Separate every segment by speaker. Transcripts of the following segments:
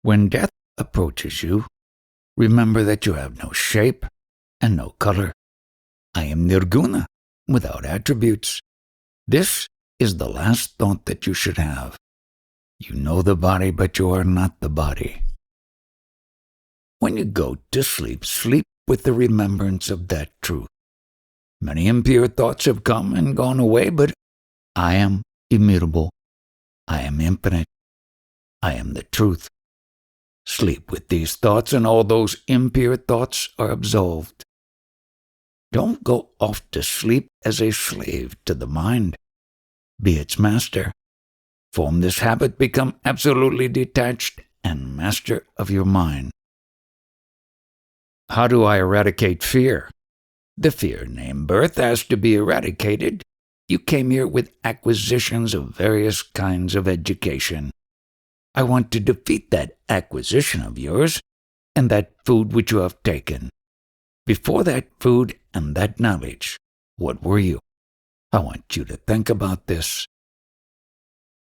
Speaker 1: When death approaches you, remember that you have no shape and no color. I am nirguna, without attributes. This is the last thought that you should have. You know the body, but you are not the body. When you go to sleep, sleep with the remembrance of that truth. Many impure thoughts have come and gone away, but I am immutable. I am infinite. I am the truth. Sleep with these thoughts, and all those impure thoughts are absolved. Don't go off to sleep as a slave to the mind. Be its master. Form this habit, become absolutely detached and master of your mind. How do I eradicate fear? The fear named birth has to be eradicated. You came here with acquisitions of various kinds of education. I want to defeat that acquisition of yours and that food which you have taken. Before that food and that knowledge, what were you? I want you to think about this.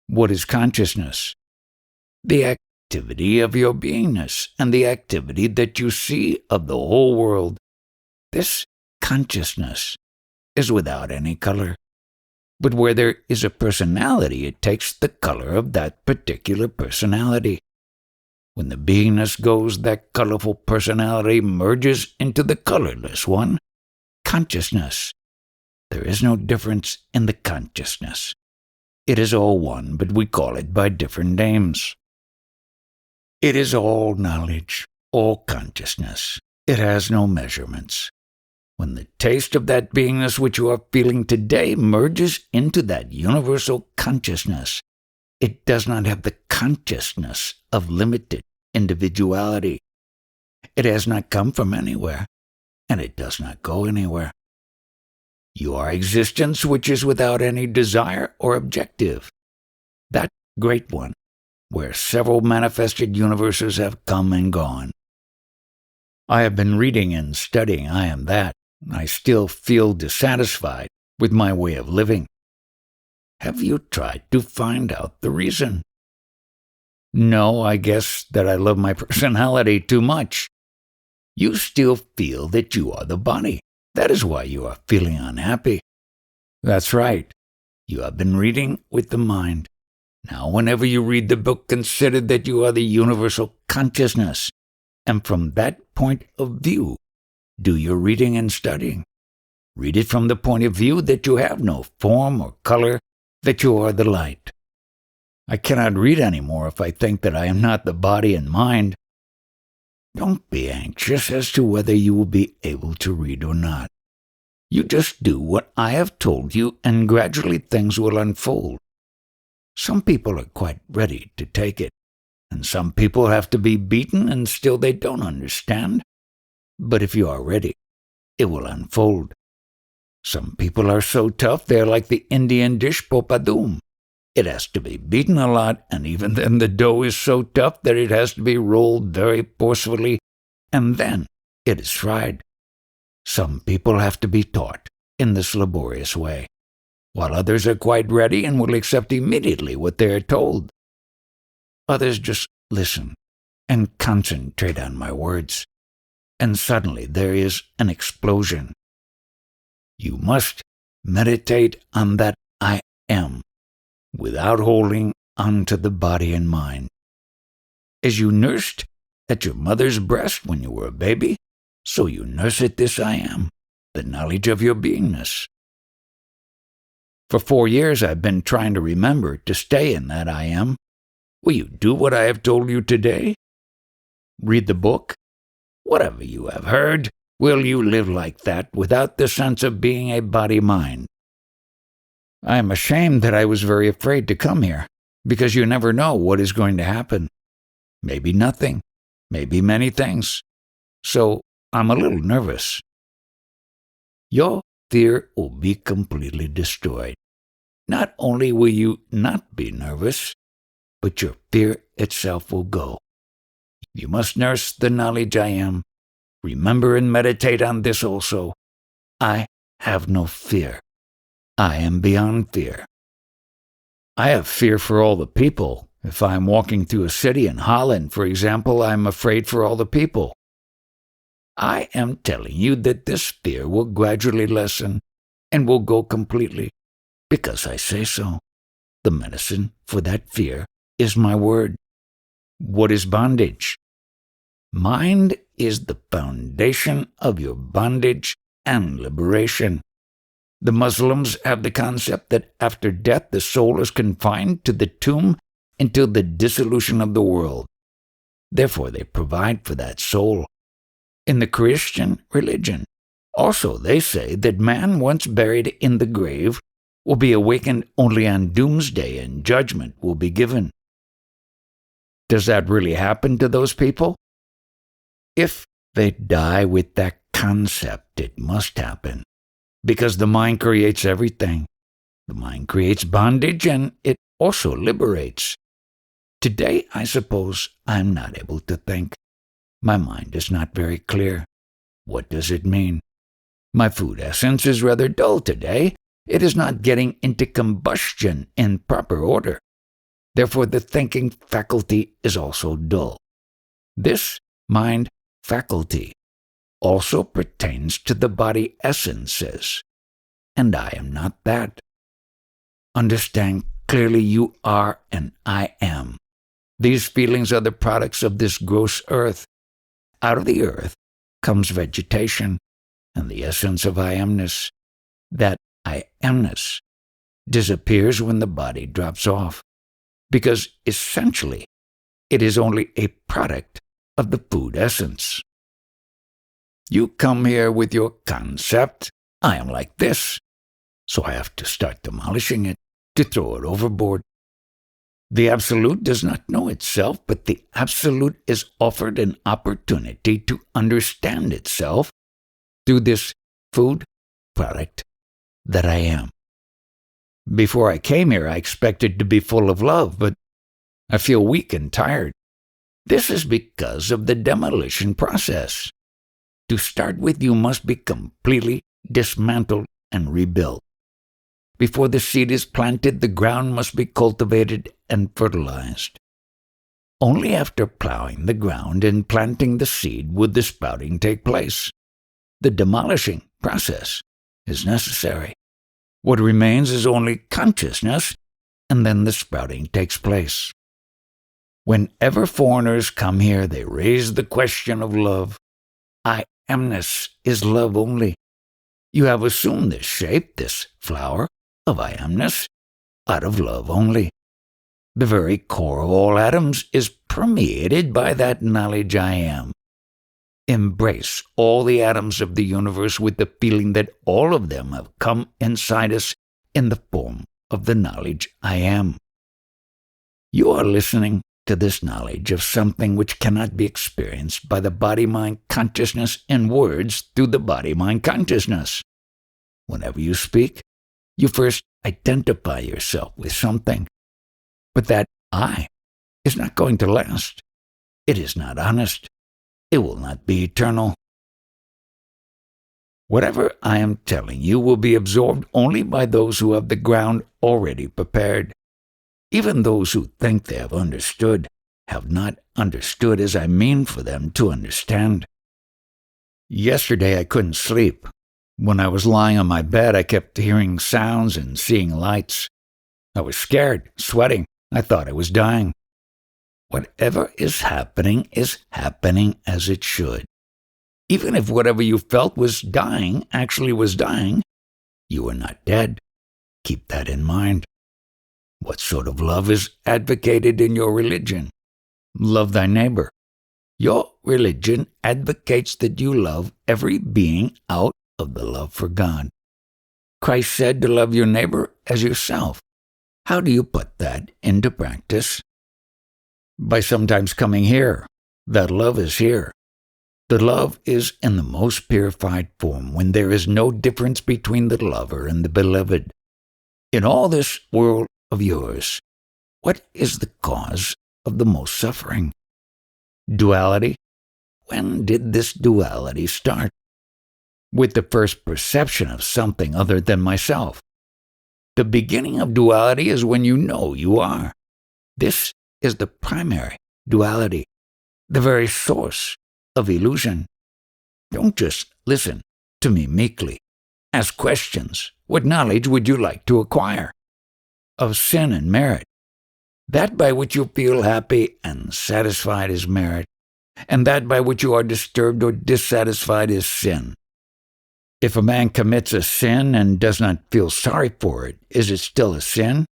Speaker 1: What is consciousness? The activity of your beingness and the activity that you see of the whole world. This consciousness is without any color. But where there is a personality, it takes the color of that particular personality. When the beingness goes, that colorful personality merges into the colorless one, consciousness. There is no difference in the consciousness. It is all one, but we call it by different names. It is all knowledge, all consciousness. It has no measurements. When the taste of that beingness which you are feeling today merges into that universal consciousness, it does not have the consciousness of limited individuality. It has not come from anywhere, and it does not go anywhere. You are existence which is without any desire or objective. That great one, where several manifested universes have come and gone. I have been reading and studying I am that. I still feel dissatisfied with my way of living. Have you tried to find out the reason? No, I guess that I love my personality too much. You still feel that you are the body. That is why you are feeling unhappy. That's right. You have been reading with the mind. Now, whenever you read the book, consider that you are the universal consciousness, and from that point of view, do your reading and studying. Read it from the point of view that you have no form or color, that you are the light. I cannot read any more if I think that I am not the body and mind. Don't be anxious as to whether you will be able to read or not. You just do what I have told you, and gradually things will unfold. Some people are quite ready to take it, and some people have to be beaten, and still they don't understand. But if you are ready, it will unfold. Some people are so tough, they're like the Indian dish popadum. It has to be beaten a lot, and even then the dough is so tough that it has to be rolled very forcefully, and then it is fried. Some people have to be taught in this laborious way, while others are quite ready and will accept immediately what they are told. Others just listen and concentrate on my words, and suddenly there is an explosion. You must meditate on that I am, without holding on to the body and mind. As you nursed at your mother's breast when you were a baby, so you nurse at this I am, the knowledge of your beingness. For 4 years I've been trying to remember to stay in that I am. Will you do what I have told you today? Read the book? Whatever you have heard, will you live like that without the sense of being a body-mind? I am ashamed that I was very afraid to come here, because you never know what is going to happen. Maybe nothing, maybe many things. So I'm a little nervous. Your fear will be completely destroyed. Not only will you not be nervous, but your fear itself will go. You must nurse the knowledge I am. Remember and meditate on this also. I have no fear. I am beyond fear. I have fear for all the people, If I'm walking through a city in Holland, for example, I'm afraid for all the people. I am telling you that this fear will gradually lessen and will go completely, because I say so. The medicine for that fear is my word. What is bondage? Mind is the foundation of your bondage and liberation. The Muslims have the concept that after death the soul is confined to the tomb until the dissolution of the world. Therefore they provide for that soul. In the Christian religion, also they say that man once buried in the grave will be awakened only on doomsday and judgment will be given. Does that really happen to those people? If they die with that concept, it must happen, because the mind creates everything. The mind creates bondage and it also liberates. Today, I suppose, I'm not able to think. My mind is not very clear. What does it mean? My food essence is rather dull today. It is not getting into combustion in proper order. Therefore, the thinking faculty is also dull. This mind faculty also pertains to the body essences, and I am not that. Understand clearly you are and I am. These feelings are the products of this gross earth. Out of the earth comes vegetation and the essence of I amness. That I amness disappears when the body drops off, because essentially it is only a product of the food essence. You come here with your concept, I am like this, so I have to start demolishing it, to throw it overboard. The Absolute does not know itself, but the Absolute is offered an opportunity to understand itself through this food product that I am. Before I came here, I expected to be full of love, but I feel weak and tired. This is because of the demolition process. To start with, you must be completely dismantled and rebuilt. Before the seed is planted, the ground must be cultivated and fertilized. Only after plowing the ground and planting the seed would the sprouting take place. The demolishing process is necessary. What remains is only consciousness, and then the sprouting takes place. Whenever foreigners come here, they raise the question of love. I amness is love only. You have assumed this shape, this flower of I amness, out of love only. The very core of all atoms is permeated by that knowledge I am. Embrace all the atoms of the universe with the feeling that all of them have come inside us in the form of the knowledge I am. You are listening to this knowledge of something which cannot be experienced by the body-mind consciousness in words through the body-mind consciousness. Whenever you speak, you first identify yourself with something. But that I is not going to last. It is not honest. It will not be eternal. Whatever I am telling you will be absorbed only by those who have the ground already prepared. Even those who think they have not understood as I mean for them to understand. Yesterday I couldn't sleep. When I was lying on my bed, I kept hearing sounds and seeing lights. I was scared, sweating. I thought I was dying. Whatever is happening as it should. Even if whatever you felt was dying actually was dying, you are not dead. Keep that in mind. What sort of love is advocated in your religion? Love thy neighbor. Your religion advocates that you love every being out of the love for God. Christ said to love your neighbor as yourself. How do you put that into practice? By sometimes coming here. That love is here. The love is in the most purified form when there is no difference between the lover and the beloved. In all this world of yours, what is the cause of the most suffering? Duality? When did this duality start? With the first perception of something other than myself. The beginning of duality is when you know you are. This is the primary duality, the very source of illusion. Don't just listen to me meekly. Ask questions. What knowledge would you like to acquire? Of sin and merit. That by which you feel happy and satisfied is merit, and that by which you are disturbed or dissatisfied is sin. If a man commits a sin and does not feel sorry for it, is it still a sin?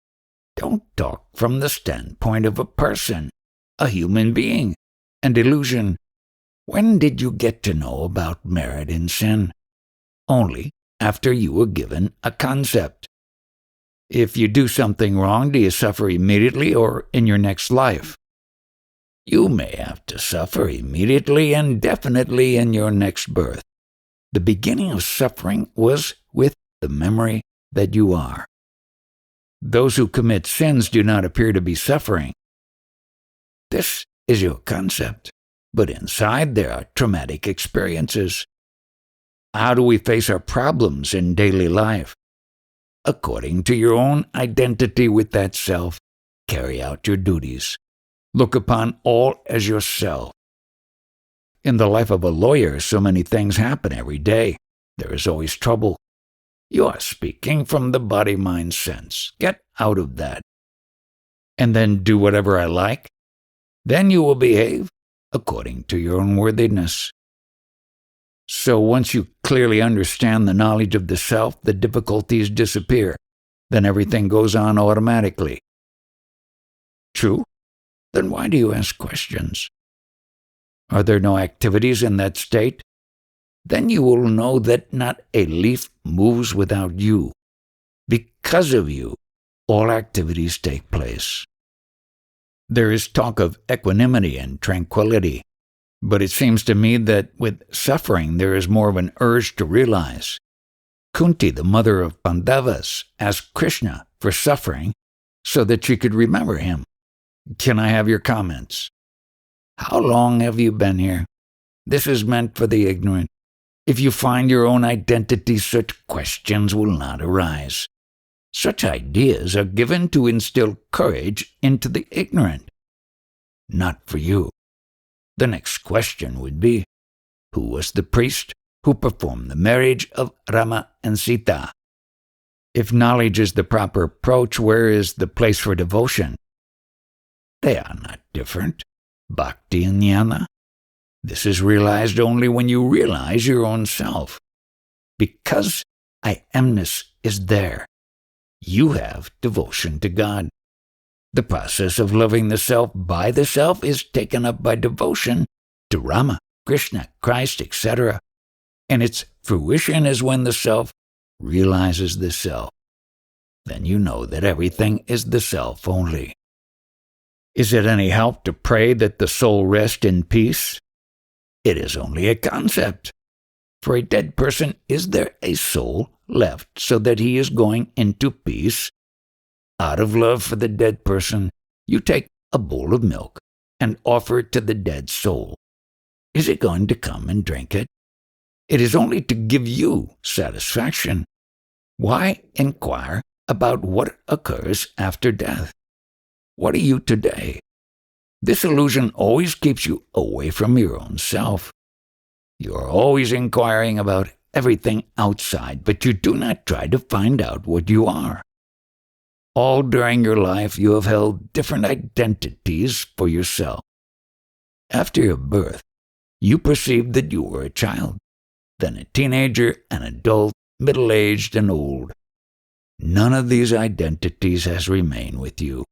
Speaker 1: Don't talk from the standpoint of a person, a human being, and illusion. When did you get to know about merit in sin? Only after you were given a concept. If you do something wrong, do you suffer immediately or in your next life? You may have to suffer immediately and definitely in your next birth. The beginning of suffering was with the memory that you are. Those who commit sins do not appear to be suffering. This is your concept, but inside there are traumatic experiences. How do we face our problems in daily life? According to your own identity with that self, carry out your duties. Look upon all as yourself. In the life of a lawyer, so many things happen every day. There is always trouble. You are speaking from the body-mind sense. Get out of that. And then do whatever I like. Then you will behave according to your own worthiness. So once you clearly understand the knowledge of the self, the difficulties disappear. Then everything goes on automatically. True? Then why do you ask questions? Are there no activities in that state? Then you will know that not a leaf moves without you. Because of you, all activities take place. There is talk of equanimity and tranquility, but it seems to me that with suffering there is more of an urge to realize. Kunti, the mother of Pandavas, asked Krishna for suffering so that she could remember him. Can I have your comments? How long have you been here? This is meant for the ignorant. If you find your own identity, such questions will not arise. Such ideas are given to instill courage into the ignorant. Not for you. The next question would be, who was the priest who performed the marriage of Rama and Sita? If knowledge is the proper approach, where is the place for devotion? They are not different. Bhakti and jnana. This is realized only when you realize your own self. Because I amness is there, you have devotion to God. The process of loving the self by the self is taken up by devotion to Rama, Krishna, Christ, etc. And its fruition is when the self realizes the self. Then you know that everything is the self only. Is it any help to pray that the soul rest in peace? It is only a concept. For a dead person, is there a soul left so that he is going into peace? Out of love for the dead person, you take a bowl of milk and offer it to the dead soul. Is it going to come and drink it? It is only to give you satisfaction. Why inquire about what occurs after death? What are you today? This illusion always keeps you away from your own self. You are always inquiring about everything outside, but you do not try to find out what you are. All during your life you have held different identities for yourself. After your birth, you perceived that you were a child, then a teenager, an adult, middle-aged, and old. None of these identities has remained with you.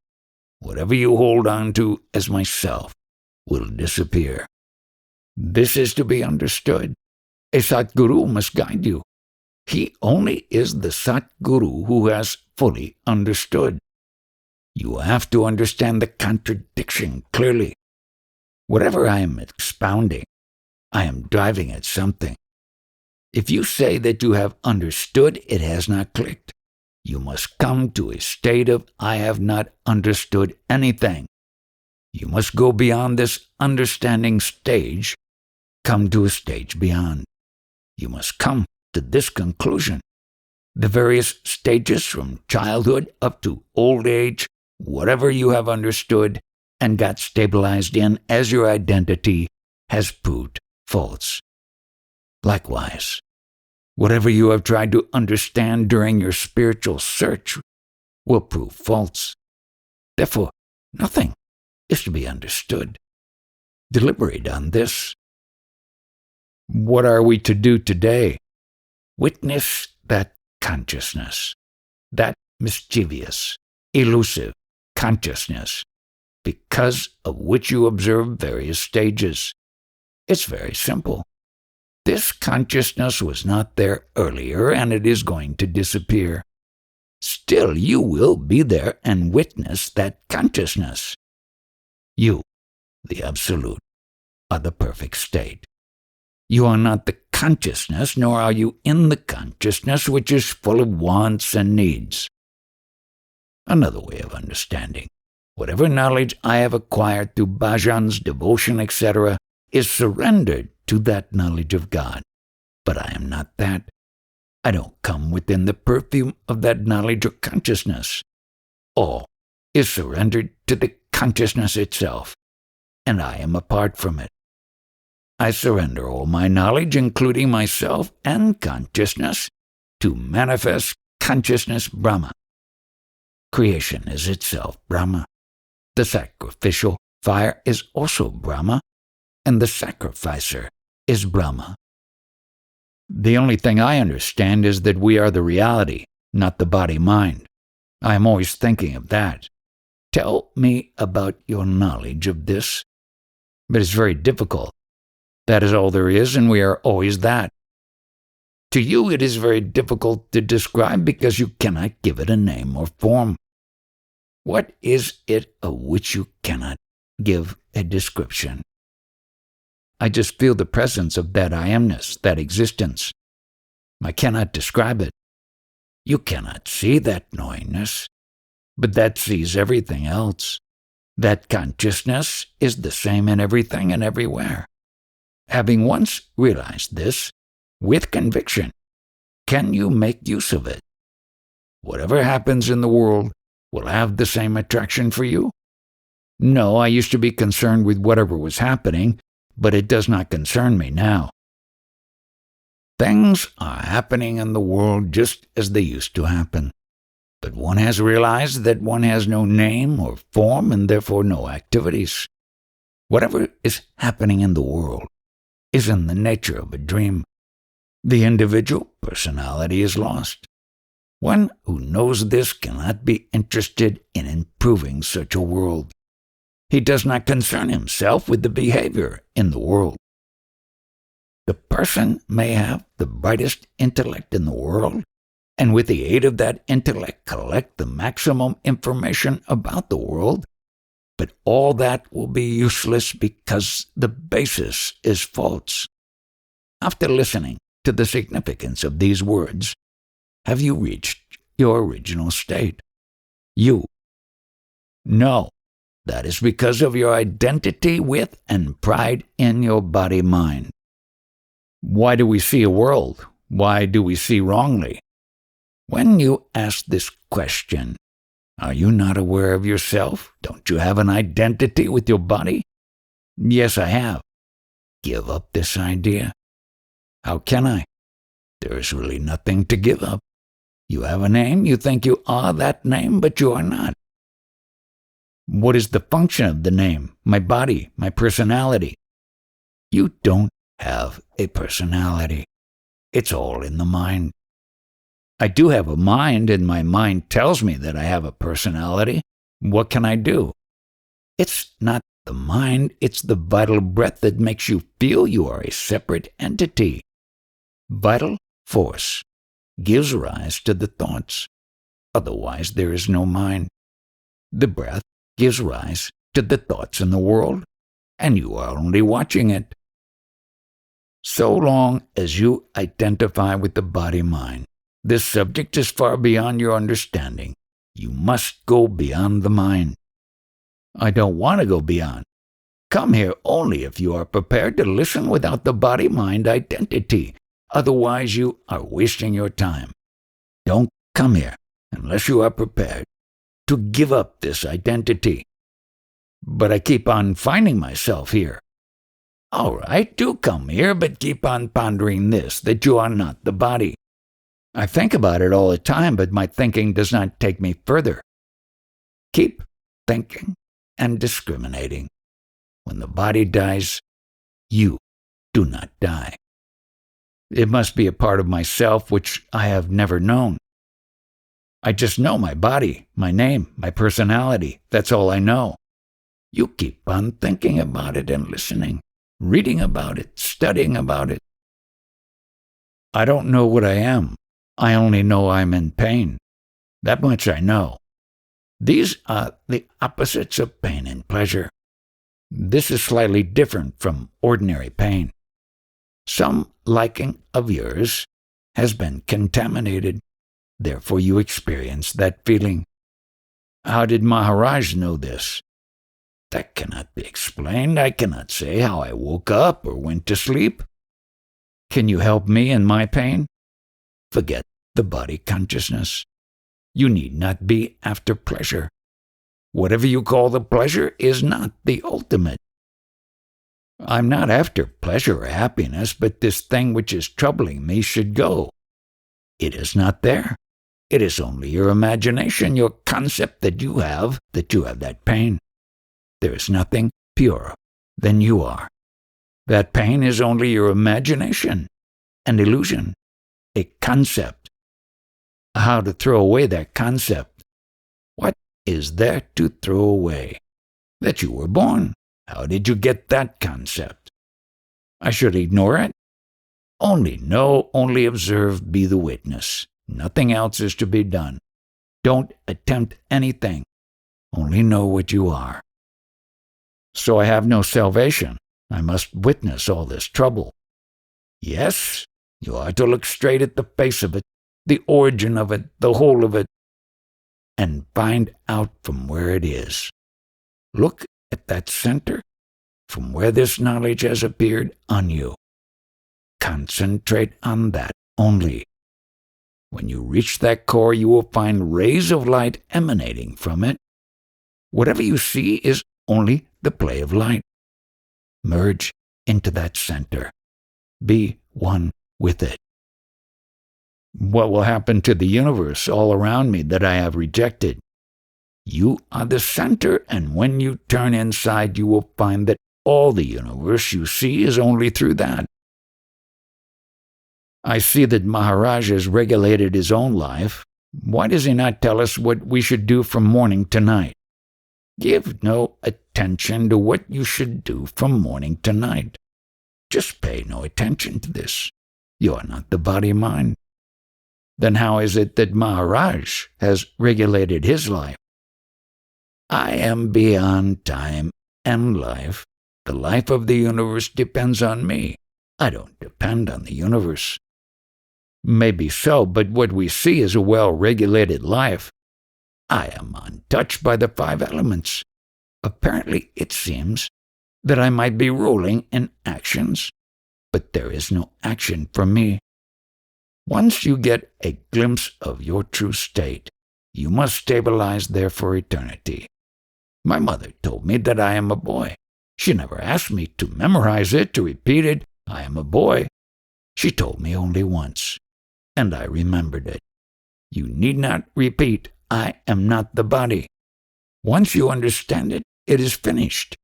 Speaker 1: Whatever you hold on to as myself will disappear. This is to be understood. A Satguru must guide you. He only is the Satguru who has fully understood. You have to understand the contradiction clearly. Whatever I am expounding, I am driving at something. If you say that you have understood, it has not clicked. You must come to a state of I have not understood anything. You must go beyond this understanding stage, come to a stage beyond. You must come to this conclusion. The various stages from childhood up to old age, whatever you have understood, and got stabilized in as your identity has proved false. Likewise, whatever you have tried to understand during your spiritual search will prove false. Therefore, nothing is to be understood. Deliberate on this. What are we to do today? Witness that consciousness, that mischievous, elusive consciousness, because of which you observe various stages. It's very simple. This consciousness was not there earlier, and it is going to disappear. Still, you will be there and witness that consciousness. You, the Absolute, are the perfect state. You are not the consciousness, nor are you in the consciousness which is full of wants and needs. Another way of understanding. Whatever knowledge I have acquired through bhajans, devotion, etc., is surrendered to that knowledge of God. But I am not that. I don't come within the perfume of that knowledge or consciousness. All is surrendered to the consciousness itself, and I am apart from it. I surrender all my knowledge, including myself and consciousness, to manifest consciousness Brahma. Creation is itself Brahma. The sacrificial fire is also Brahma, and the sacrificer is Brahma. The only thing I understand is that we are the reality, not the body-mind. I am always thinking of that. Tell me about your knowledge of this. But it's very difficult. That is all there is, and we are always that. To you it is very difficult to describe because you cannot give it a name or form. What is it of which you cannot give a description? I just feel the presence of that I amness, that existence. I cannot describe it. You cannot see that knowingness, but that sees everything else. That consciousness is the same in everything and everywhere. Having once realized this, with conviction, can you make use of it? Whatever happens in the world will have the same attraction for you? No, I used to be concerned with whatever was happening, but it does not concern me now. Things are happening in the world just as they used to happen, but one has realized that one has no name or form and therefore no activities. Whatever is happening in the world is in the nature of a dream. The individual personality is lost. One who knows this cannot be interested in improving such a world. He does not concern himself with the behavior in the world. The person may have the brightest intellect in the world, and with the aid of that intellect collect the maximum information about the world, but all that will be useless because the basis is false. After listening to the significance of these words, have you reached your original state? You. No, that is because of your identity with and pride in your body-mind. Why do we see a world? Why do we see wrongly? When you ask this question, are you not aware of yourself? Don't you have an identity with your body? Yes, I have. Give up this idea. How can I? There is really nothing to give up. You have a name, you think you are that name, but you are not. What is the function of the name, my body, my personality? You don't have a personality. It's all in the mind. I do have a mind, and my mind tells me that I have a personality. What can I do? It's not the mind, it's the vital breath that makes you feel you are a separate entity. Vital force gives rise to the thoughts. Otherwise, there is no mind. The breath gives rise to the thoughts in the world, and you are only watching it. So long as you identify with the body-mind, this subject is far beyond your understanding. You must go beyond the mind. I don't want to go beyond. Come here only if you are prepared to listen without the body-mind identity. Otherwise, you are wasting your time. Don't come here unless you are prepared to give up this identity. But I keep on finding myself here. All right, do come here, but keep on pondering this, that you are not the body. I think about it all the time, but my thinking does not take me further. Keep thinking and discriminating. When the body dies, you do not die. It must be a part of myself which I have never known. I just know my body, my name, my personality. That's all I know. You keep on thinking about it and listening, reading about it, studying about it. I don't know what I am. I only know I'm in pain. That much I know. These are the opposites of pain and pleasure. This is slightly different from ordinary pain. Some liking of yours has been contaminated. Therefore you experience that feeling. How did Maharaj know this? That cannot be explained. I cannot say how I woke up or went to sleep. Can you help me in my pain? Forget the body consciousness. You need not be after pleasure. Whatever you call the pleasure is not the ultimate. I'm not after pleasure or happiness, but this thing which is troubling me should go. It is not there. It is only your imagination, your concept that you have that pain. There is nothing purer than you are. That pain is only your imagination, an illusion, a concept. How to throw away that concept? What is there to throw away? That you were born. How did you get that concept? I should ignore it? Only know, only observe, be the witness. Nothing else is to be done. Don't attempt anything. Only know what you are. So I have no salvation. I must witness all this trouble. Yes, you are to look straight at the face of it, the origin of it, the whole of it, and find out from where it is. Look at that center, from where this knowledge has appeared on you. Concentrate on that only. When you reach that core, you will find rays of light emanating from it. Whatever you see is only the play of light. Merge into that center. Be one with it. What will happen to the universe all around me that I have rejected? You are the center, and when you turn inside, you will find that all the universe you see is only through that. I see that Maharaj has regulated his own life. Why does he not tell us what we should do from morning to night? Give no attention to what you should do from morning to night. Just pay no attention to this. You are not the body-mind. Then how is it that Maharaj has regulated his life? I am beyond time and life. The life of the universe depends on me. I don't depend on the universe. Maybe so, but what we see is a well-regulated life. I am untouched by the 5 elements. Apparently, it seems that I might be ruling in actions, but there is no action for me. Once you get a glimpse of your true state, you must stabilize there for eternity. My mother told me that I am a boy. She never asked me to memorize it, to repeat it. I am a boy. She told me only once, and I remembered it. You need not repeat, I am not the body. Once you understand it, it is finished.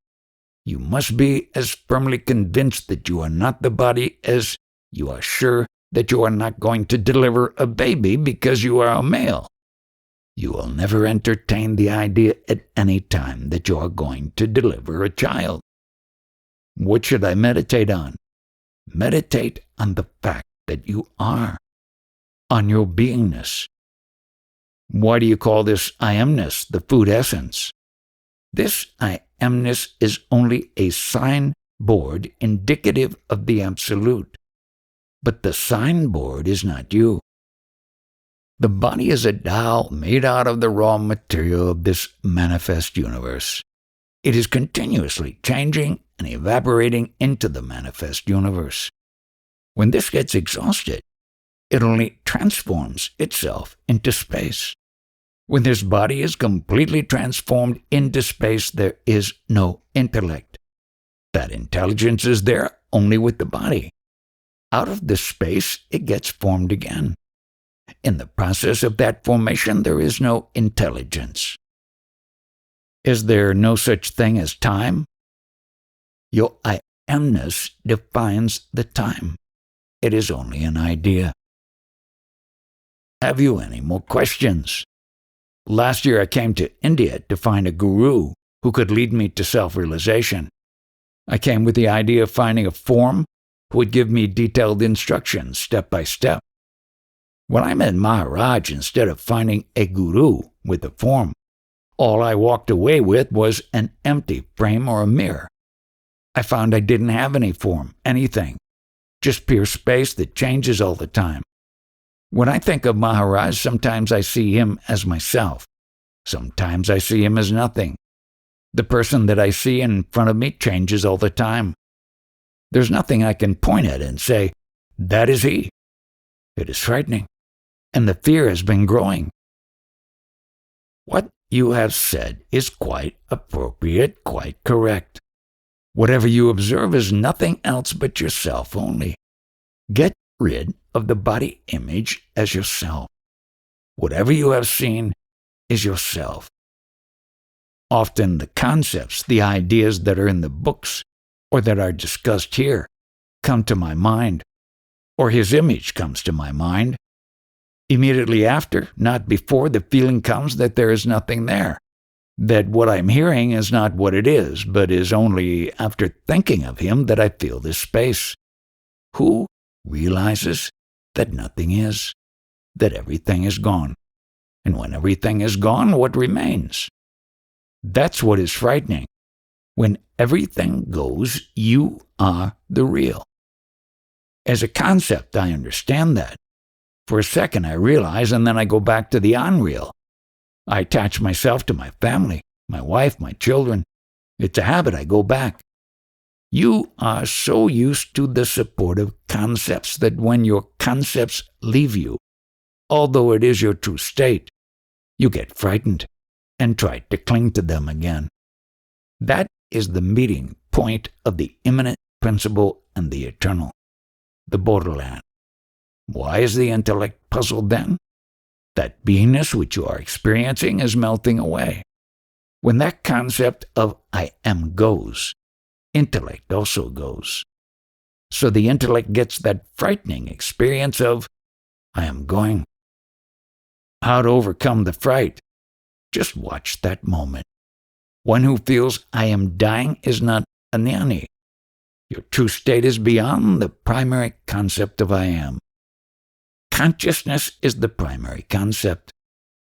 Speaker 1: You must be as firmly convinced that you are not the body as you are sure that you are not going to deliver a baby because you are a male. You will never entertain the idea at any time that you are going to deliver a child. What should I meditate on? Meditate on the fact that you are, on your beingness. Why do you call this I amness the food essence? This I amness is only a signboard indicative of the Absolute. But the signboard is not you. The body is a doll made out of the raw material of this manifest universe. It is continuously changing and evaporating into the manifest universe. When this gets exhausted, it only transforms itself into space. When this body is completely transformed into space, there is no intellect. That intelligence is there only with the body. Out of this space, it gets formed again. In the process of that formation, there is no intelligence. Is there no such thing as time? Your I amness defines the time. It is only an idea. Have you any more questions? Last year I came to India to find a guru who could lead me to self-realization. I came with the idea of finding a form who would give me detailed instructions step by step. When I met Maharaj, instead of finding a guru with a form, all I walked away with was an empty frame or a mirror. I found I didn't have any form, anything, just pure space that changes all the time. When I think of Maharaj, sometimes I see him as myself. Sometimes I see him as nothing. The person that I see in front of me changes all the time. There's nothing I can point at and say, that is he. It is frightening, and the fear has been growing. What you have said is quite appropriate, quite correct. Whatever you observe is nothing else but yourself only. Get rid of the body image as yourself. Whatever you have seen is yourself. Often the concepts, the ideas that are in the books or that are discussed here come to my mind, or his image comes to my mind. Immediately after, not before, the feeling comes that there is nothing there, that what I'm hearing is not what it is, but is only after thinking of him that I feel this space. Who realizes that nothing is, that everything is gone? And when everything is gone, what remains? That's what is frightening. When everything goes, you are the real. As a concept, I understand that. For a second, I realize, and then I go back to the unreal. I attach myself to my family, my wife, my children. It's a habit. I go back. You are so used to the supportive concepts that when your concepts leave you, although it is your true state, you get frightened and try to cling to them again. That is the meeting point of the immanent principle and the eternal, the borderland. Why is the intellect puzzled then? That beingness which you are experiencing is melting away. When that concept of I am goes, intellect also goes. So the intellect gets that frightening experience of I am going. How to overcome the fright? Just watch that moment. One who feels I am dying is not a jnani. Your true state is beyond the primary concept of I am. Consciousness is the primary concept,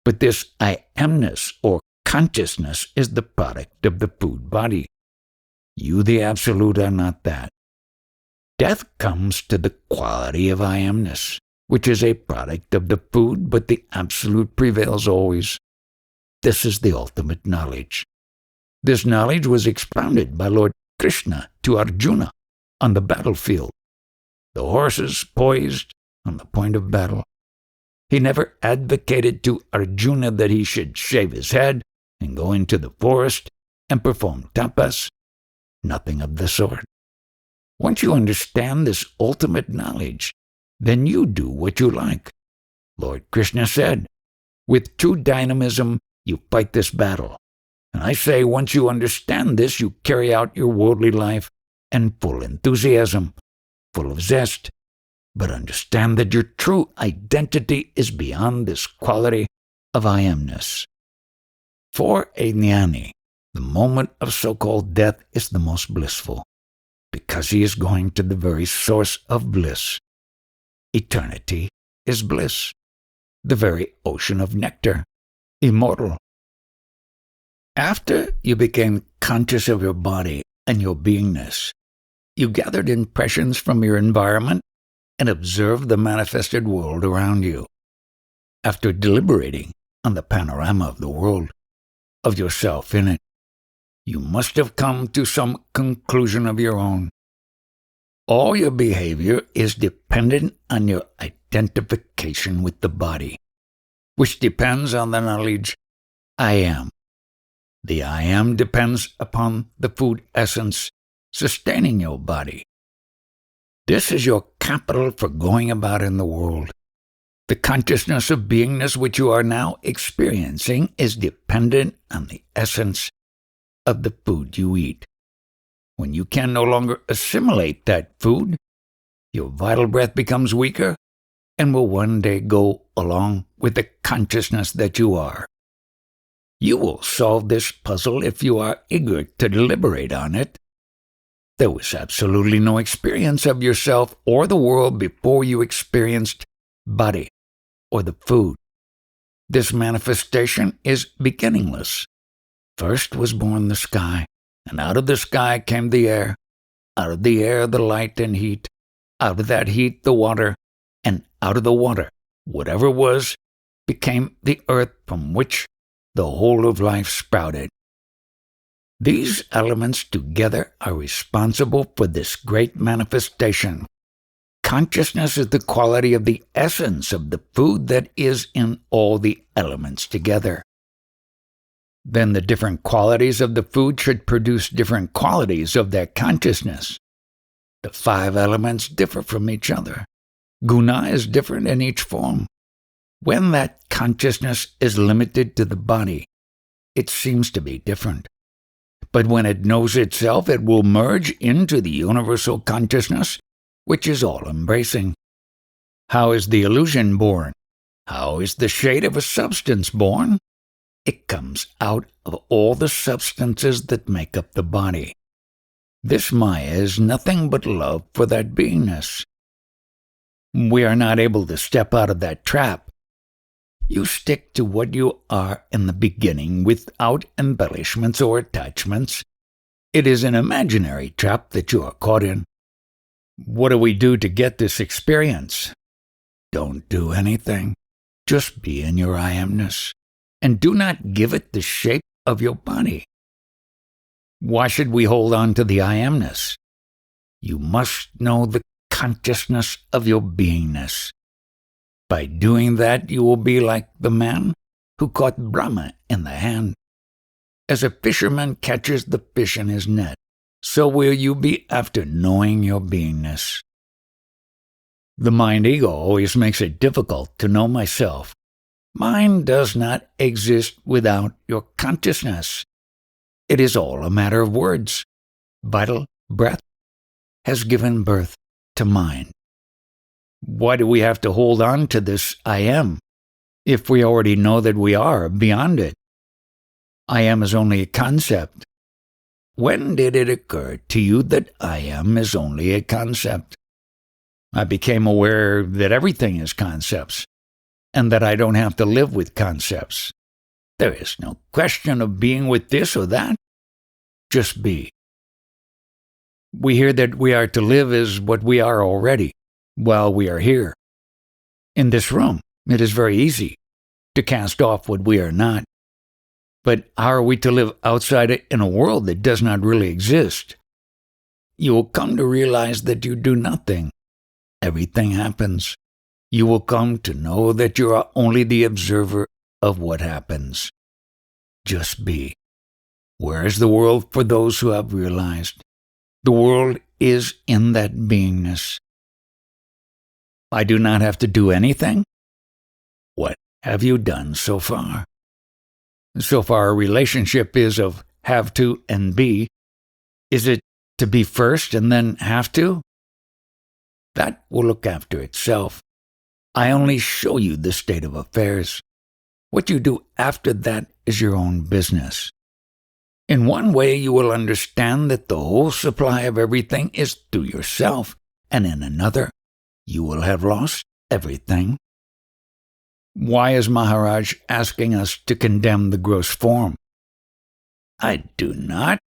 Speaker 1: but this I amness or consciousness is the product of the food body. You, the Absolute, are not that. Death comes to the quality of I amness, which is a product of the food, but the Absolute prevails always. This is the ultimate knowledge. This knowledge was expounded by Lord Krishna to Arjuna on the battlefield. The horses poised on the point of battle. He never advocated to Arjuna that he should shave his head and go into the forest and perform tapas. Nothing of the sort. Once you understand this ultimate knowledge, then you do what you like. Lord Krishna said, with true dynamism, you fight this battle. And I say, once you understand this, you carry out your worldly life in full enthusiasm, full of zest. But understand that your true identity is beyond this quality of I amness. For a jnani, the moment of so-called death is the most blissful, because he is going to the very source of bliss. Eternity is bliss, the very ocean of nectar, immortal. After you became conscious of your body and your beingness, you gathered impressions from your environment and observed the manifested world around you. After deliberating on the panorama of the world, of yourself in it, you must have come to some conclusion of your own. All your behavior is dependent on your identification with the body. which depends on the knowledge I am. The I am depends upon the food essence sustaining your body. This is your capital for going about in the world. The consciousness of beingness which you are now experiencing is dependent on the essence of the food you eat. When you can no longer assimilate that food, your vital breath becomes weaker and will one day go along with the consciousness that you are. You will solve this puzzle if you are eager to deliberate on it. There was absolutely no experience of yourself or the world before you experienced body or the food. This manifestation is beginningless. First was born the sky, and out of the sky came the air, out of the air the light and heat, out of that heat the water, and out of the water, whatever was, became the earth from which the whole of life sprouted. These elements together are responsible for this great manifestation. Consciousness is the quality of the essence of the food that is in all the elements together. Then the different qualities of the food should produce different qualities of that consciousness. The 5 elements differ from each other. Guna is different in each form. When that consciousness is limited to the body, it seems to be different. But when it knows itself, it will merge into the universal consciousness, which is all-embracing. How is the illusion born? How is the shade of a substance born? It comes out of all the substances that make up the body. This Maya is nothing but love for that beingness. We are not able to step out of that trap. You stick to what you are in the beginning without embellishments or attachments. It is an imaginary trap that you are caught in. What do we do to get this experience? Don't do anything. Just be in your I amness, and do not give it the shape of your body. Why should we hold on to the I amness? You must know the consciousness of your beingness. By doing that, you will be like the man who caught Brahma in the hand. As a fisherman catches the fish in his net, so will you be after knowing your beingness. The mind-ego always makes it difficult to know myself. Mind does not exist without your consciousness. It is all a matter of words. Vital breath has given birth to mind. Why do we have to hold on to this I am, if we already know that we are beyond it? I am is only a concept. When did it occur to you that I am is only a concept? I became aware that everything is concepts, and that I don't have to live with concepts. There is no question of being with this or that. Just be. We hear that we are to live as what we are already, while we are here. In this room, it is very easy to cast off what we are not. But how are we to live outside it in a world that does not really exist? You will come to realize that you do nothing. Everything happens. You will come to know that you are only the observer of what happens. Just be. Where is the world for those who have realized? The world is in that beingness. I do not have to do anything? What have you done so far? So far, our relationship is of have to and be. Is it to be first and then have to? That will look after itself. I only show you the state of affairs. What you do after that is your own business. In one way, you will understand that the whole supply of everything is through yourself, and in another, you will have lost everything. Why is Maharaj asking us to condemn the gross form? I do not.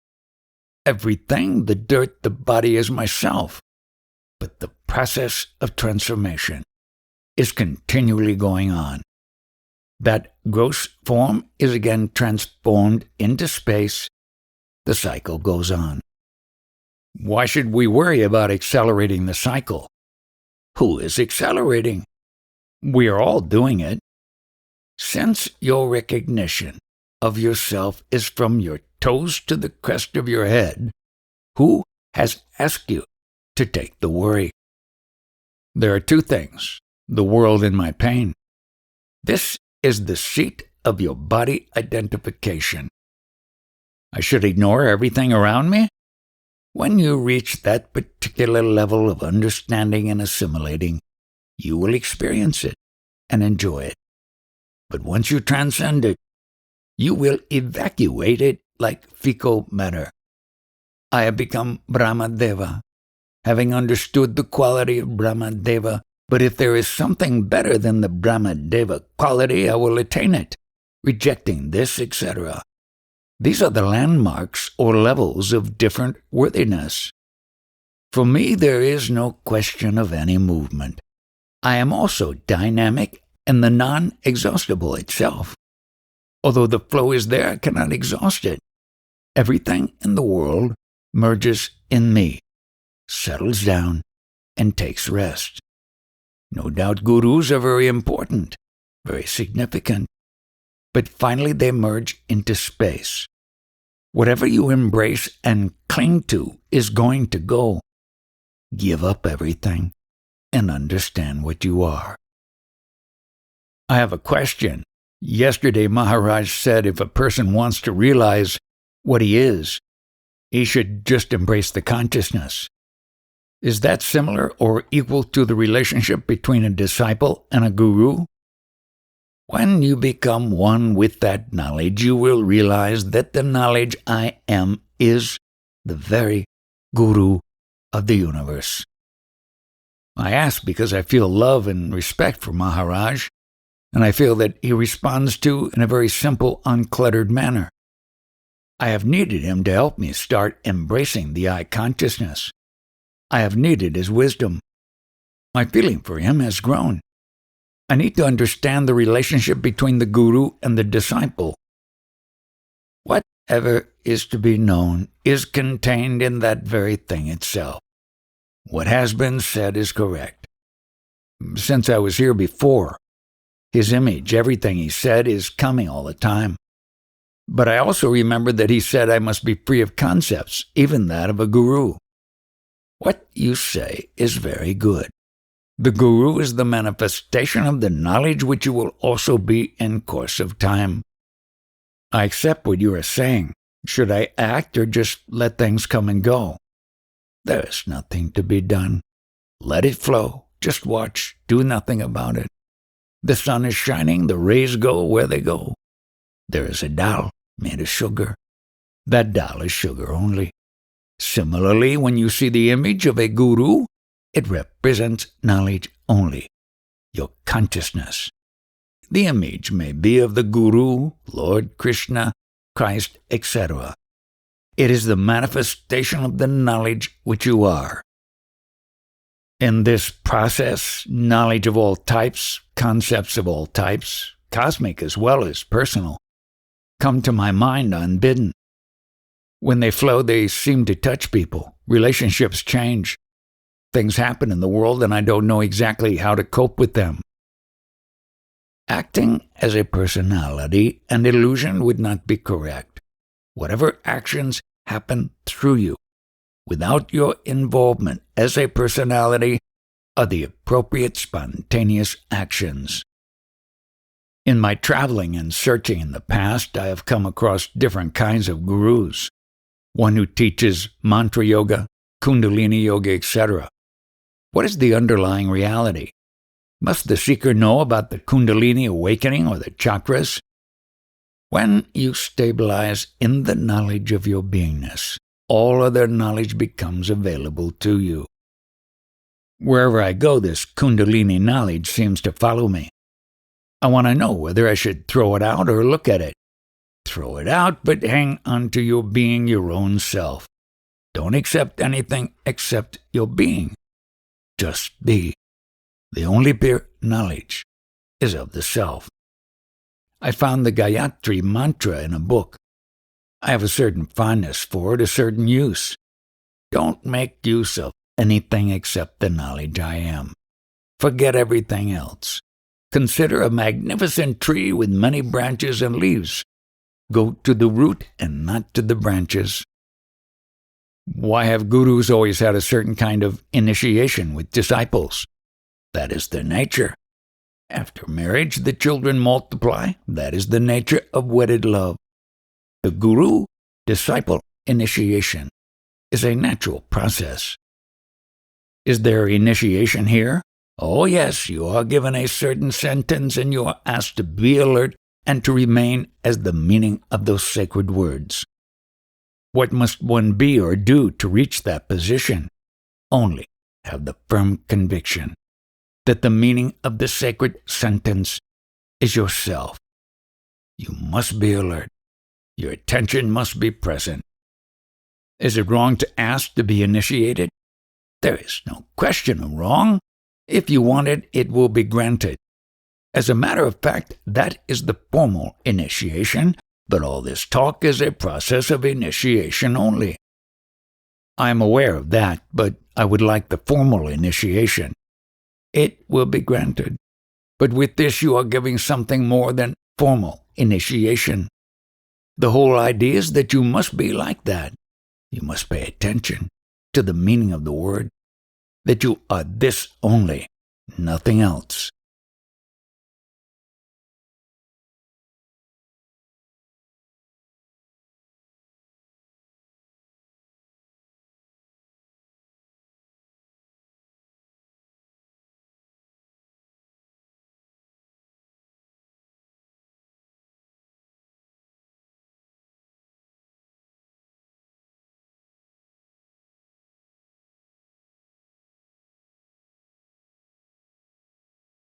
Speaker 1: Everything, the dirt, the body is myself. But the process of transformation is continually going on. That gross form is again transformed into space. The cycle goes on. Why should we worry about accelerating the cycle? Who is accelerating? We are all doing it. Since your recognition of yourself is from your toes to the crest of your head, who has asked you to take the worry? There are two things, the world and my pain. This is the seat of your body identification. I should ignore everything around me? When you reach that particular level of understanding and assimilating, you will experience it and enjoy it. But once you transcend it, you will evacuate it like fecal matter. I have become Brahmadeva, having understood the quality of Brahmadeva, but if there is something better than the Brahmadeva quality, I will attain it, rejecting this, etc. These are the landmarks or levels of different worthiness. For me, there is no question of any movement. I am also dynamic and the non-exhaustible itself. Although the flow is there, I cannot exhaust it. Everything in the world merges in me, settles down, and takes rest. No doubt gurus are very important, very significant, but finally they merge into space. Whatever you embrace and cling to is going to go. Give up everything and understand what you are. I have a question. Yesterday, Maharaj said if a person wants to realize what he is, he should just embrace the consciousness. Is that similar or equal to the relationship between a disciple and a guru? When you become one with that knowledge, you will realize that the knowledge I am is the very guru of the universe. I ask because I feel love and respect for Maharaj, and I feel that he responds to in a very simple, uncluttered manner. I have needed him to help me start embracing the I consciousness. I have needed his wisdom. My feeling for him has grown. I need to understand the relationship between the guru and the disciple. Whatever is to be known is contained in that very thing itself. What has been said is correct. Since I was here before, his image, everything he said, is coming all the time. But I also remember that he said I must be free of concepts, even that of a guru. What you say is very good. The guru is the manifestation of the knowledge which you will also be in course of time. I accept what you are saying. Should I act or just let things come and go? There is nothing to be done. Let it flow. Just watch. Do nothing about it. The sun is shining. The rays go where they go. There is a dal made of sugar. That dal is sugar only. Similarly, when you see the image of a guru, it represents knowledge only, your consciousness. The image may be of the Guru, Lord Krishna, Christ, etc. It is the manifestation of the knowledge which you are. In this process, knowledge of all types, concepts of all types, cosmic as well as personal, come to my mind unbidden. When they flow, they seem to touch people. Relationships change. Things happen in the world and I don't know exactly how to cope with them. Acting as a personality and illusion would not be correct. Whatever actions happen through you, without your involvement as a personality, are the appropriate spontaneous actions. In my traveling and searching in the past, I have come across different kinds of gurus. One who teaches mantra yoga, kundalini yoga, etc. What is the underlying reality? Must the seeker know about the kundalini awakening or the chakras? When you stabilize in the knowledge of your beingness, all other knowledge becomes available to you. Wherever I go, this kundalini knowledge seems to follow me. I want to know whether I should throw it out or look at it. Throw it out, but hang on to your being, your own self. Don't accept anything except your being. Just be. The only pure knowledge is of the self. I found the Gayatri mantra in a book. I have a certain fondness for it, a certain use. Don't make use of anything except the knowledge I am. Forget everything else. Consider a magnificent tree with many branches and leaves. Go to the root and not to the branches. Why have gurus always had a certain kind of initiation with disciples? That is their nature. After marriage, the children multiply. That is the nature of wedded love. The guru-disciple initiation is a natural process. Is there initiation here? Oh yes, you are given a certain sentence and you are asked to be alert and to remain as the meaning of those sacred words. What must one be or do to reach that position? Only have the firm conviction that the meaning of the sacred sentence is yourself. You must be alert. Your attention must be present. Is it wrong to ask to be initiated? There is no question of wrong. If you want it, it will be granted. As a matter of fact, that is the formal initiation, but all this talk is a process of initiation only. I am aware of that, but I would like the formal initiation. It will be granted. But with this you are giving something more than formal initiation. The whole idea is that you must be like that. You must pay attention to the meaning of the word, that you are this only, nothing else.